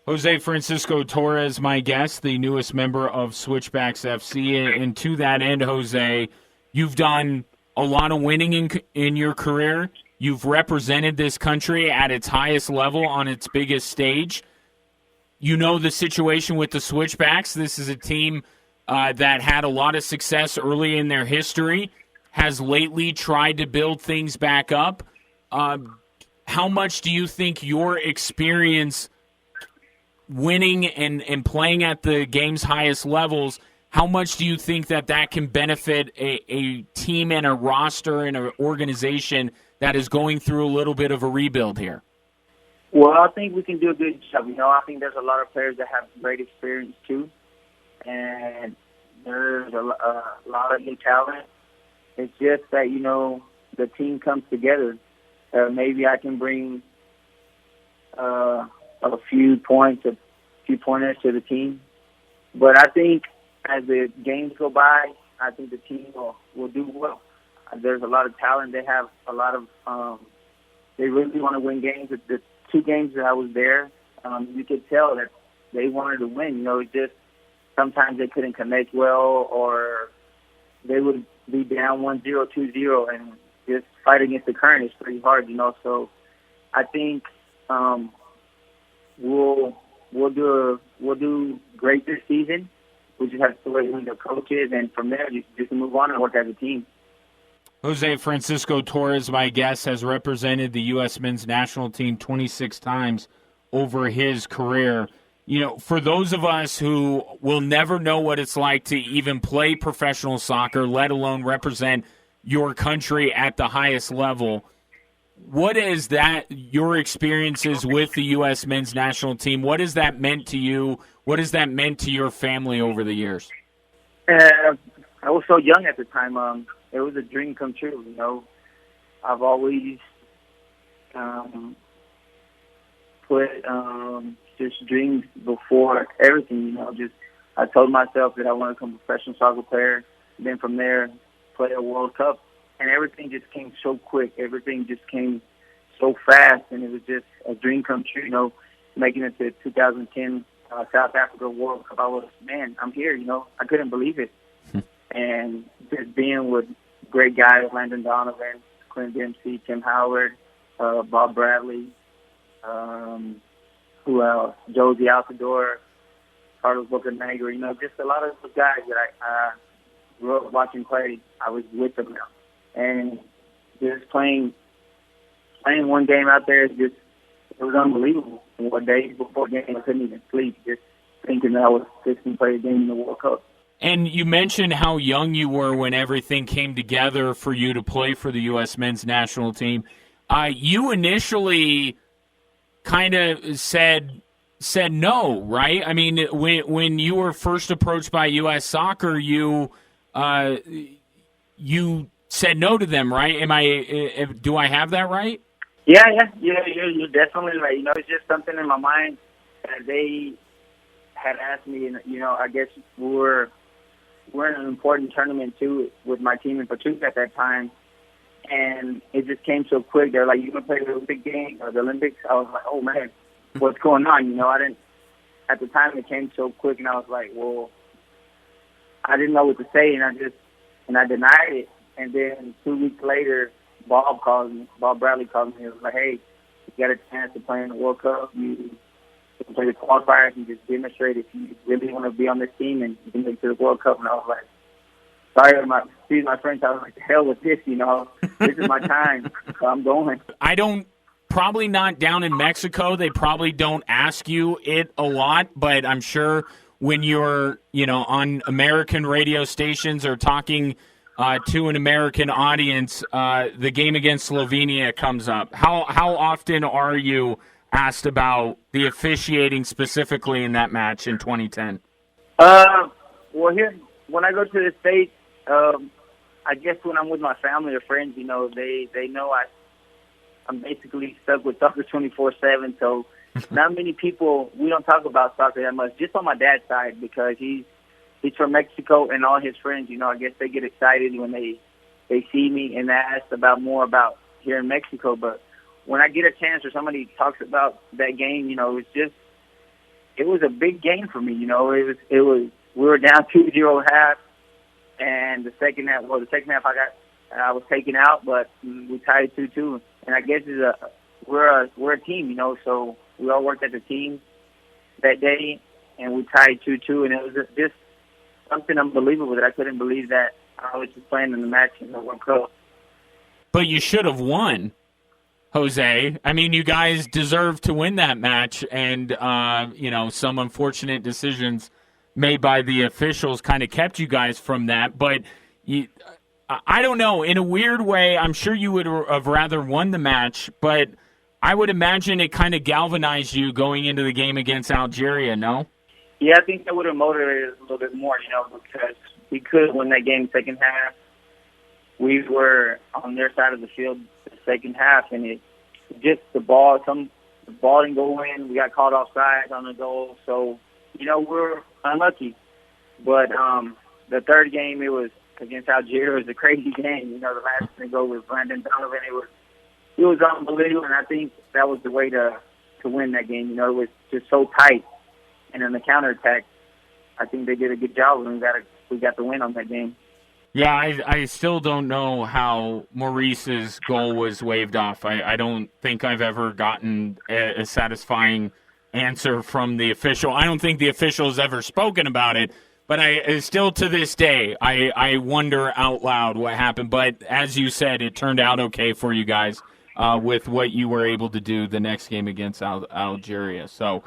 Jose Francisco Torres, my guest, the newest member of Switchbacks FC. And to that end, Jose, you've done a lot of winning in your career. You've represented this country at its highest level on its biggest stage. You know the situation with the Switchbacks. This is a team that had a lot of success early in their history, has lately tried to build things back up. How much do you think your experience winning and playing at the game's highest levels, how much do you think that can benefit a team and a roster and an organization that is going through a little bit of a rebuild here? Well, I think we can do a good job. I think there's a lot of players that have great experience too, and there's a lot of new talent. It's just that, the team comes together. Maybe I can bring a few pointers to the team. But I think as the games go by, I think the team will do well. There's a lot of talent. They have a lot of they really want to win games. The 2 games that I was there, you could tell that they wanted to win. It's just sometimes they couldn't connect well, or they would be down 1-0, 2-0, and just fight against the current is pretty hard, So I think we'll do great this season. We just have to wait on the coaches, and from there, just move on and work as a team. Jose Francisco Torres, my guest, has represented the U.S. men's national team 26 times over his career. For those of us who will never know what it's like to even play professional soccer, let alone represent your country at the highest level, what is that, your experiences with the U.S. men's national team, what has that meant to you? What has that meant to your family over the years? I was so young at the time. It was a dream come true, I've always put just dreams before everything, I told myself that I want to become a professional soccer player. Then from there, play a World Cup. And everything just came so quick. Everything just came so fast, and it was just a dream come true, making it to 2010 South Africa World Cup. I was, I'm here, I couldn't believe it. And just being with great guys, Landon Donovan, Clint Dempsey, Tim Howard, Bob Bradley, who else? Josie Altador, Carlos Bocanegra, just a lot of those guys that I grew up watching play. I was with them now. And just playing one game out there, it was unbelievable. And what days before the game, I couldn't even sleep, just thinking that I was fixing to play a game in the World Cup. And you mentioned how young you were when everything came together for you to play for the U.S. men's national team. You initially kind of said no, right? I mean, when you were first approached by U.S. Soccer, you said no to them, right? Do I have that right? Yeah, you're definitely right. It's just something in my mind that they had asked me, and I guess we're in an important tournament too with my team in Pachuca at that time, and it just came so quick. They're like, "You gonna play the Olympic game or the Olympics?" I was like, "Oh man, what's going on?" I didn't. At the time, it came so quick, and I was like, "Well," I didn't know what to say, and I denied it. And then 2 weeks later, Bob Bradley called me. He was like, "Hey, you got a chance to play in the World Cup. You can play the qualifiers and just demonstrate if you really want to be on this team and you can make it to the World Cup." And I was like, sorry, my friends, I was like, the hell with this, This is my time, so I'm going. Probably not down in Mexico. They probably don't ask you it a lot, but I'm sure when you're, on American radio stations or talking to an American audience, the game against Slovenia comes up. How often are you asked about the officiating specifically in that match in 2010? Well, here, when I go to the States, I guess when I'm with my family or friends, they know I'm basically stuck with soccer 24/7. So not many people, we don't talk about soccer that much, just on my dad's side, because he's from Mexico, and all his friends, I guess they get excited when they see me and ask more about here in Mexico. But when I get a chance or somebody talks about that game, it was a big game for me. You know, it was we were down 2-0 at half, and the second half I was taken out, but we tied 2-2. And I guess we're a team, you know, so we all worked as a team that day, and we tied 2-2, and it was just something unbelievable that I couldn't believe that I was just playing in the match in the World Cup. But you should have won, Jose. I mean, you guys deserved to win that match, and, you know, some unfortunate decisions made by the officials kind of kept you guys from that. But I don't know. In a weird way, I'm sure you would have rather won the match, but I would imagine it kind of galvanized you going into the game against Algeria, no? Yeah, I think that would have motivated us a little bit more, you know, because we could win that game second half. We were on their side of the field the second half, and it just the ball didn't go in. We got caught offside on the goal, so you know we're unlucky. But the third game, it was against Algeria. It was a crazy game. You know, the last goal was Brandon Donovan. It was unbelievable, and I think that was the way to win that game. You know, it was just so tight. And in the counterattack, I think they did a good job, and we got the win on that game. Yeah, I still don't know how Maurice's goal was waved off. I don't think I've ever gotten a satisfying answer from the official. I don't think the official has ever spoken about it, but I still to this day, I wonder out loud what happened. But as you said, it turned out okay for you guys with what you were able to do the next game against Algeria. So,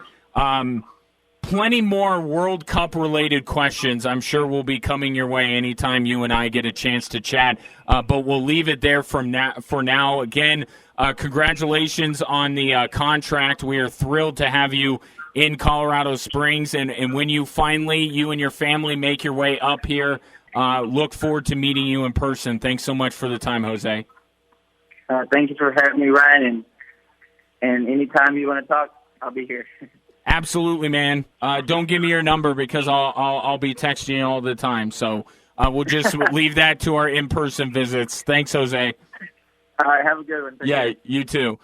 plenty more World Cup-related questions I'm sure will be coming your way anytime you and I get a chance to chat, but we'll leave it there for now. Again, congratulations on the contract. We are thrilled to have you in Colorado Springs, and when you and your family make your way up here, look forward to meeting you in person. Thanks so much for the time, Jose. Thank you for having me, Ryan, and anytime you want to talk, I'll be here. Absolutely, man. Don't give me your number because I'll be texting you all the time. So we'll just leave that to our in-person visits. Thanks, Jose. All right, have a good one. Yeah, you too.